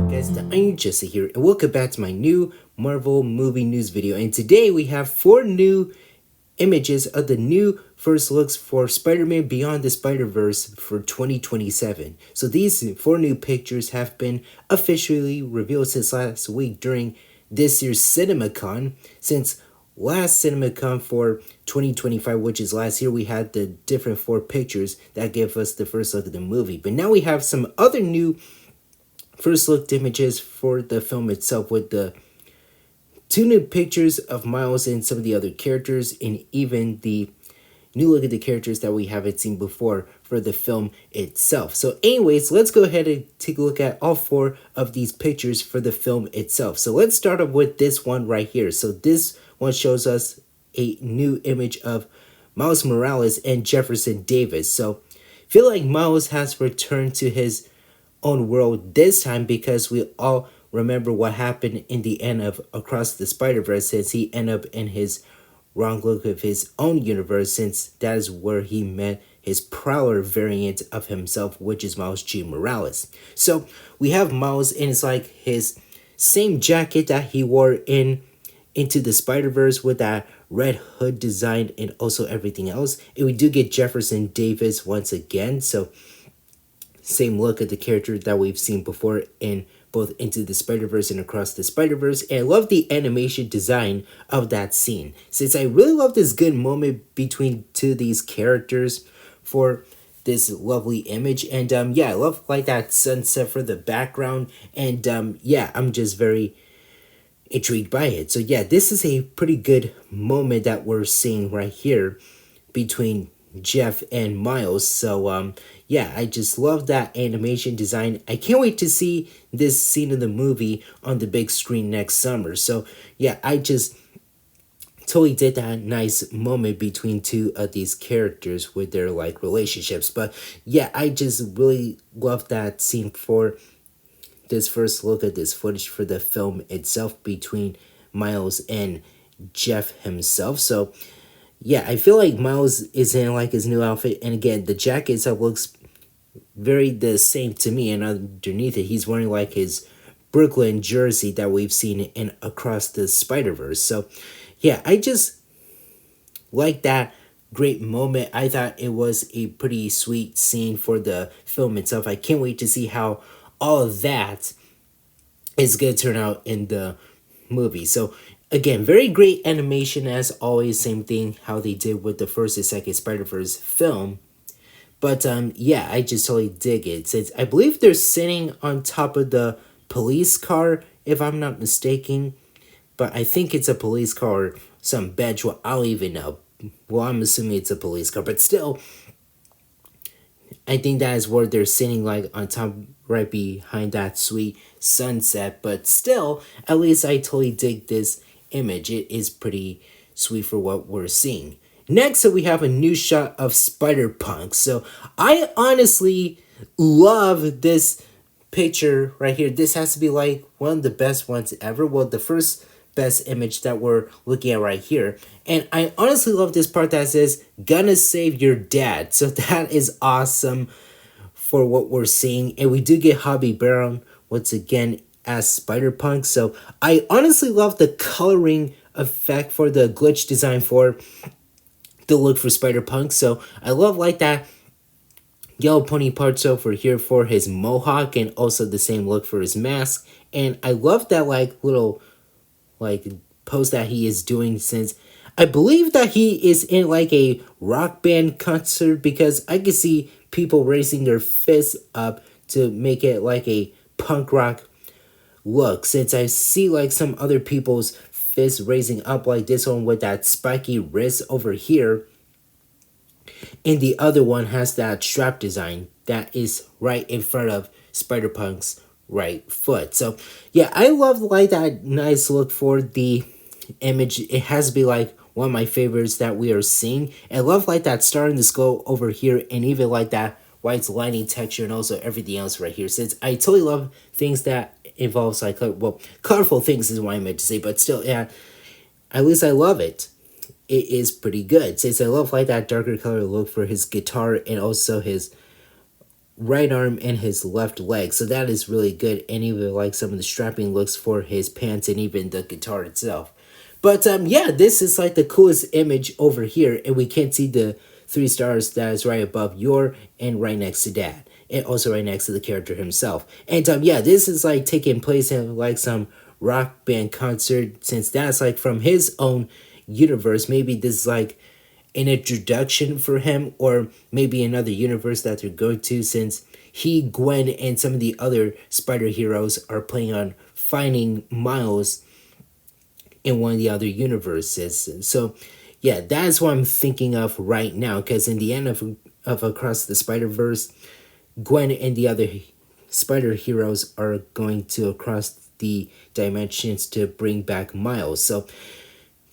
Guys, I'm Jesse here, and welcome back to my new Marvel movie news video. And today we have 4 new images of the new first looks for Spider-Man Beyond the Spider-Verse for 2027. So these 4 new pictures have been officially revealed since last week during this year's CinemaCon. Since last CinemaCon for 2025, which is last year, we had the different 4 pictures that gave us the first look of the movie. But now we have some other new first look images for the film itself, with the 2 new pictures of Miles and some of the other characters, and even the new look at the characters that we haven't seen before for the film itself. So anyways, let's go ahead and take a look at all 4 of these pictures for the film itself. So let's start off with this one right here. So this one shows us a new image of Miles Morales and Jefferson Davis. So I feel like Miles has returned to his own world this time, because we all remember what happened in the end of Across the Spider-Verse, since he ended up in his wrong look of his own universe, since that is where he met his Prowler variant of himself, which is Miles G. Morales. So we have Miles, and it's like his same jacket that he wore in Into the Spider-Verse, with that red hood design and also everything else. And we do get Jefferson Davis once again, so same look at the character that we've seen before in both Into the Spider-Verse and Across the Spider-Verse. And I love the animation design of that scene, since I really love this good moment between 2 of these characters for this lovely image. And yeah, I love like that sunset for the background. And yeah, I'm just very intrigued by it. So yeah, this is a pretty good moment that we're seeing right here between Jeff and Miles. So yeah, I just love that animation design. I can't wait to see this scene of the movie on the big screen next summer. So yeah, I just totally did that nice moment between 2 of these characters with their like relationships. But yeah, I just really love that scene for this first look at this footage for the film itself between Miles and Jeff himself. So yeah, I feel like Miles is in like his new outfit, and again, the jacket itself looks very the same to me, and underneath it, he's wearing like his Brooklyn jersey that we've seen in Across the Spider-Verse. So yeah, I just like that great moment. I thought it was a pretty sweet scene for the film itself. I can't wait to see how all of that is going to turn out in the movie. So again, very great animation as always. Same thing how they did with the first and second Spider-Verse film. But yeah, I just totally dig it, since I believe they're sitting on top of the police car, if I'm not mistaken. But I think it's a police car or some bench. Well, I don't even know. Well, I'm assuming it's a police car, but still, I think that is where they're sitting, like on top, right behind that sweet sunset. But still, at least I totally dig this image. It is pretty sweet for what we're seeing. Next up, we have a new shot of Spider-Punk. So I honestly love this picture right here. This has to be like one of the best ones ever. Well, the first best image that we're looking at right here. And I honestly love this part that says, "Gonna save your dad." So that is awesome for what we're seeing. And we do get Hobie Brown once again as Spider-Punk. So I honestly love the coloring effect for the glitch design for the look for Spider-Punk. So I love like that yellow pony parts over here for his mohawk, and also the same look for his mask. And I love that like little like pose that he is doing, since I believe that he is in like a rock band concert, because I can see people raising their fists up to make it like a punk rock look, since I see like some other people's fists raising up like this one with that spiky wrist over here, and the other one has that strap design that is right in front of Spider-Punk's right foot. So yeah, I love like that nice look for the image. It has to be like one of my favorites that we are seeing. I love like that star in the skull over here, and even like that white lining texture, and also everything else right here. Since I totally love things that involves like, well, colorful things is what I meant to say, but still, yeah, at least I love it. it is pretty good. Since I love like that darker color look for his guitar and also his right arm and his left leg. So that is really good. And even like some of the strapping looks for his pants and even the guitar itself. But yeah, this is like the coolest image over here. And we can see the 3 stars that is right above your and right next to that. And also right next to the character himself. And yeah, this is like taking place in like some rock band concert, since that's like from his own universe. Maybe this is like an introduction for him, or maybe another universe that they're going to, since he, Gwen, and some of the other spider heroes are planning on finding Miles in one of the other universes. So yeah, that's what I'm thinking of right now, because in the end of Across the Spider-Verse, Gwen and the other spider heroes are going to cross the dimensions to bring back Miles. So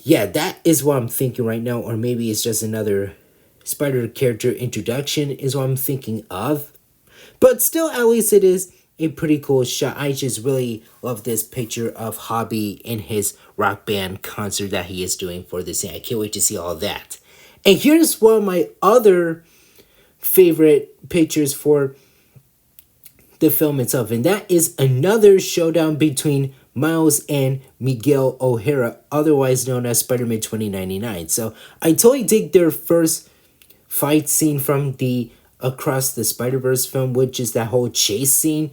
yeah, that is what I'm thinking right now. Or maybe it's just another spider character introduction is what I'm thinking of. But still, at least it is a pretty cool shot. I just really love this picture of Hobby in his rock band concert that he is doing for this. I can't wait to see all that. And here's one of my other favorite pictures for the film itself, and that is another showdown between Miles and Miguel O'Hara, otherwise known as Spider-Man 2099. So I totally dig their first fight scene from the Across the Spider-Verse film, which is that whole chase scene.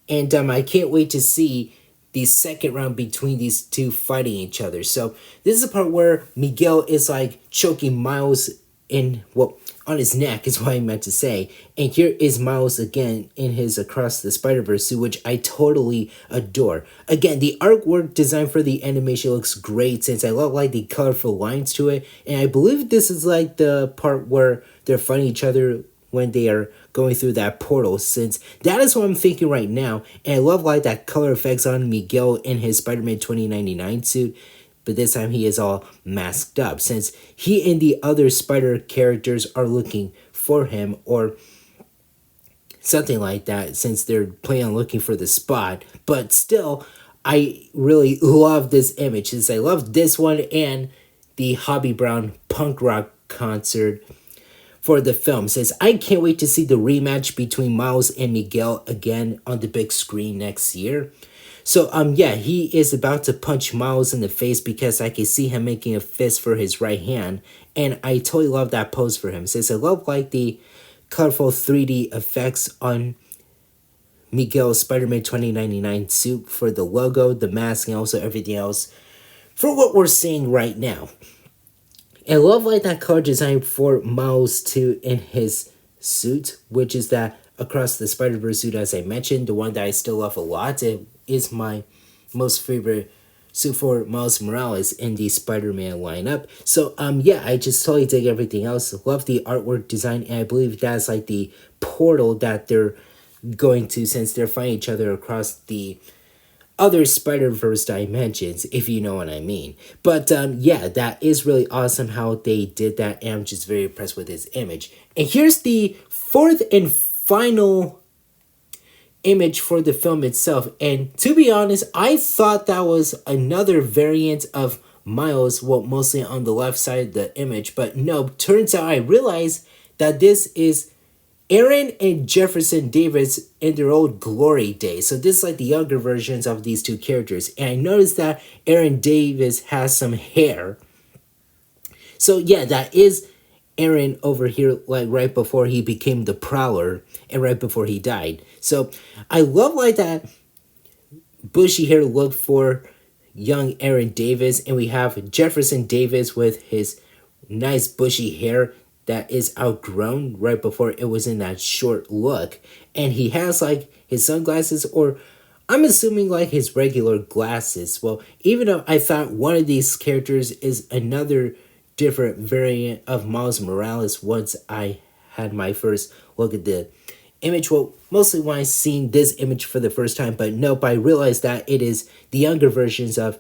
And I can't wait to see the second round between these two fighting each other. So this is the part where Miguel is like choking Miles in, well, on his neck is what I meant to say. And here is Miles again in his Across the Spider-Verse suit, which I totally adore. Again, the artwork design for the animation looks great, since I love like the colorful lines to it. And I believe this is like the part where they're fighting each other when they are going through that portal, since that is what I'm thinking right now. And I love like that color effects on Miguel in his Spider-Man 2099 suit. But this time he is all masked up, since he and the other spider characters are looking for him, or something like that, since they're planning on looking for the spot. But still, I really love this image, since I love this one and the Hobby Brown punk rock concert for the film, since I can't wait to see the rematch between Miles and Miguel again on the big screen next year. So yeah, he is about to punch Miles in the face, because I can see him making a fist for his right hand, and I totally love that pose for him, since I love like the colorful 3D effects on Miguel's Spider-Man 2099 suit for the logo, the mask, and also everything else for what we're seeing right now. I love like that color design for Miles too in his suit, which is that Across the Spider-Verse suit, as I mentioned, the one that I still love a lot. It is my most favorite suit for Miles Morales in the Spider-Man lineup. So yeah, I just totally dig everything else. Love the artwork design, and I believe that's like the portal that they're going to, since they're fighting each other across the other Spider-Verse dimensions, if you know what I mean. But yeah, that is really awesome how they did that, and I'm just very impressed with this image. And here's the fourth and final image for the film itself. And to be honest, I thought that was another variant of Miles, well, mostly on the left side of the image. But no, turns out I realized that this is Aaron and Jefferson Davis in their old glory days. So this is like the younger versions of these two characters. And I noticed that Aaron Davis has some hair. So yeah, that is Aaron over here, like right before he became the Prowler and right before he died. So I love like that bushy hair look for young Aaron Davis. And we have Jefferson Davis with his nice bushy hair that is outgrown right before it was in that short look. And he has like his sunglasses, or I'm assuming like his regular glasses. Well, even though I thought one of these characters is another different variant of Miles Morales once I had my first look at the image. Well, mostly when I seen this image for the first time, but nope, I realized that it is the younger versions of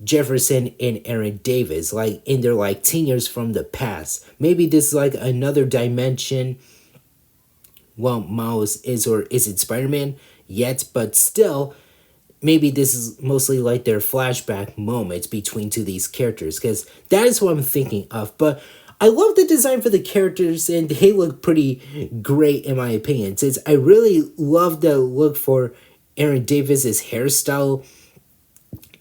Jefferson and Aaron Davis, like in their like 10 years from the past. Maybe this is like another dimension. Well, Miles is, or is it Spider-Man yet? But still, maybe this is mostly like their flashback moments between two these characters, because that is what I'm thinking of. But I love the design for the characters, and they look pretty great in my opinion. Since I really love the look for Aaron Davis's hairstyle,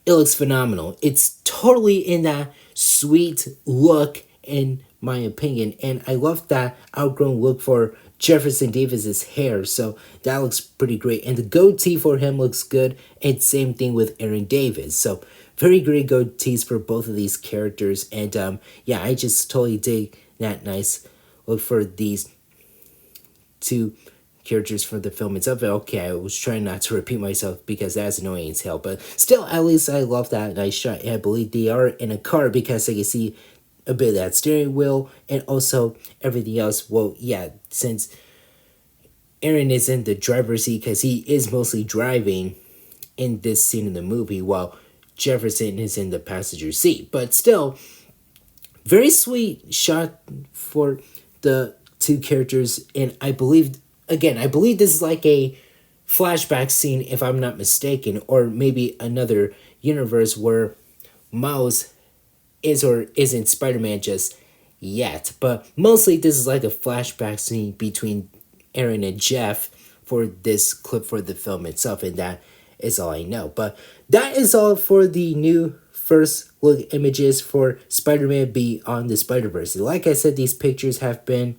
it looks phenomenal. It's totally in that sweet look, in my opinion, and I love that outgrown look for Jefferson Davis's hair. So that looks pretty great, and the goatee for him looks good. And same thing with Aaron Davis. So very great goatees for both of these characters, and yeah, I just totally dig that nice look for these two characters for the film itself. Okay, I was trying not to repeat myself because that's annoying as hell, but still, at least I love that nice shot. And I believe they are in a car because I can see a bit of that steering wheel and also everything else. Well, yeah, since Aaron is in the driver's seat because he is mostly driving in this scene in the movie, while Jefferson is in the passenger seat. But still, very sweet shot for the two characters, and I believe, again, I believe this is like a flashback scene if I'm not mistaken, or maybe another universe where Miles is or isn't Spider-Man just yet. But mostly this is like a flashback scene between Aaron and Jeff for this clip for the film itself, and that is all I know. But that is all for the new first look images for Spider-Man Beyond the Spider-Verse. Like I said, these pictures have been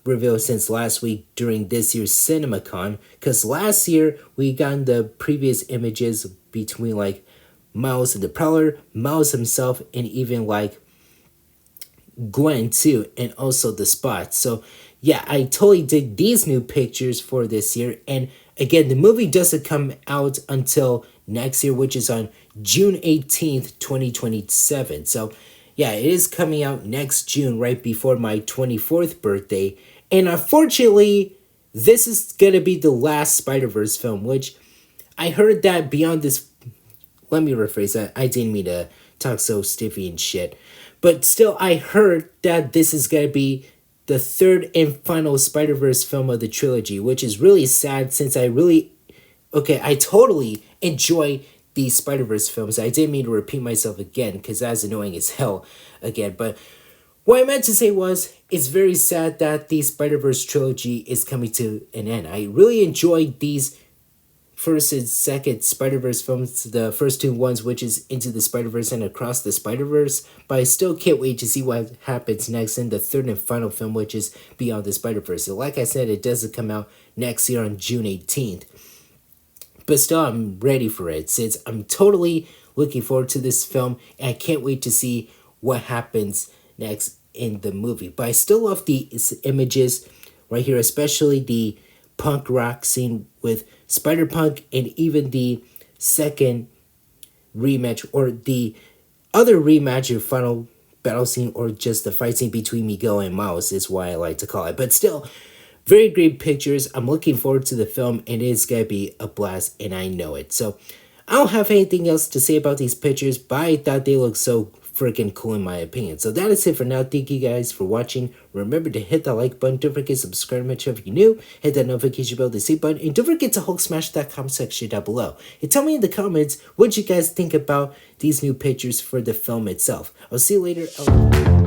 revealed since last week during this year's CinemaCon, because last year we got the previous images between like Miles and the Prowler, Miles himself, and even like Gwen too, and also the Spot. So yeah, I totally dig these new pictures for this year. And again, the movie doesn't come out until next year, which is on June 18th, 2027. So yeah, it is coming out next June, right before my 24th birthday. And unfortunately, this is gonna be the last Spider-Verse film, which I heard that beyond this, let me rephrase that, I didn't mean to talk so stiffy and shit. But still, I heard that this is gonna be the third and final Spider-Verse film of the trilogy, which is really sad since I totally enjoy these Spider-Verse films. I didn't mean to repeat myself again because that's annoying as hell again. But what I meant to say was, it's very sad that the Spider-Verse trilogy is coming to an end. I really enjoyed these first and second Spider-Verse films, the first two ones, which is Into the Spider-Verse and Across the Spider-Verse, but I still can't wait to see what happens next in the third and final film, which is Beyond the Spider-Verse. So like I said, it doesn't come out next year on June 18th. But still, I'm ready for it, since I'm totally looking forward to this film, and I can't wait to see what happens next in the movie. But I still love the images right here, especially the punk rock scene with Spider-Punk, and even the second rematch, or the other rematch of final battle scene, or just the fight scene between Miguel and Miles is what I like to call it. But still, very great pictures. I'm looking forward to the film, and it's gonna be a blast, and I know it. So I don't have anything else to say about these pictures, but I thought they look so freaking cool in my opinion. So that is it for now. Thank you guys for watching. Remember to hit that like button. Don't forget to subscribe to my channel if you're new. Hit that notification bell, the C button, and don't forget to smash that comment section down below. And tell me in the comments what you guys think about these new pictures for the film itself. I'll see you later.